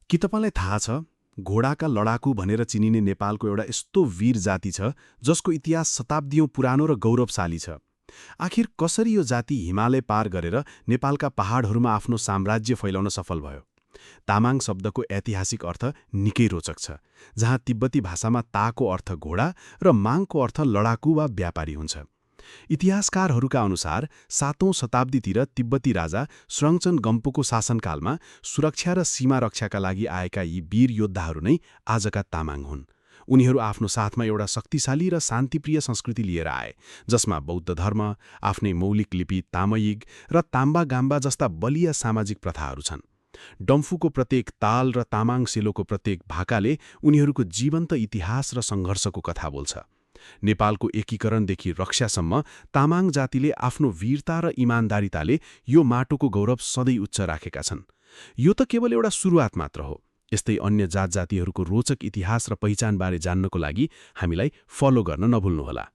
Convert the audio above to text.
के तपाईलाई थाहा छ, घोडाका लडाकु भनेर चिनिने नेपालको एउटा यस्तो वीर जाति छ जसको इतिहास शताब्दीौं पुरानो र गौरवशाली छ। आखिर कसरी यो जाति हिमालय पार गरेर नेपालका पहाडहरूमा आफ्नो साम्राज्य फैलाउन सफल भयो? तामाङ शब्दको ऐतिहासिक अर्थ निकै रोचक छ, जहाँ तिब्बती भाषामा ताको अर्थ घोडा र माङको अर्थ लडाकु वा व्यापारी हुन्छ। इतिहासकारहरूका अनुसार 7औं शताब्दीतिर तिब्बती राजा स्रङ्गचन गम्पोको शासनकालमा सुरक्षा र सीमा रक्षाका लागि आएका यी वीर योद्धाहरू नै आजका तामाङ हुन्। उनीहरू आफ्नो साथमा एउटा शक्तिशाली र शान्तिप्रिय संस्कृति लिएर आए, जसमा बौद्ध धर्म, आफ्नै मौलिक लिपि तामयिग र ताम्बा गाम्बा जस्ता बलिया सामाजिक प्रथाहरू छन्। डम्फुको प्रत्येक ताल र तामाङ सेलोको प्रत्येक भाकाले उनीहरूको जीवन्त इतिहास र सङ्घर्षको कथा बोल्छ। नेपालको एकीकरणदेखि रक्षासम्म तामाङ जातिले आफ्नो वीरता र इमान्दारिताले यो माटोको गौरव सधैँ उच्च राखेका छन्। यो त केवल एउटा सुरुवात मात्र हो। यस्तै अन्य जात जातिहरूको रोचक इतिहास र पहिचानबारे जान्नको लागि हामीलाई फलो गर्न नभुल्नुहोला।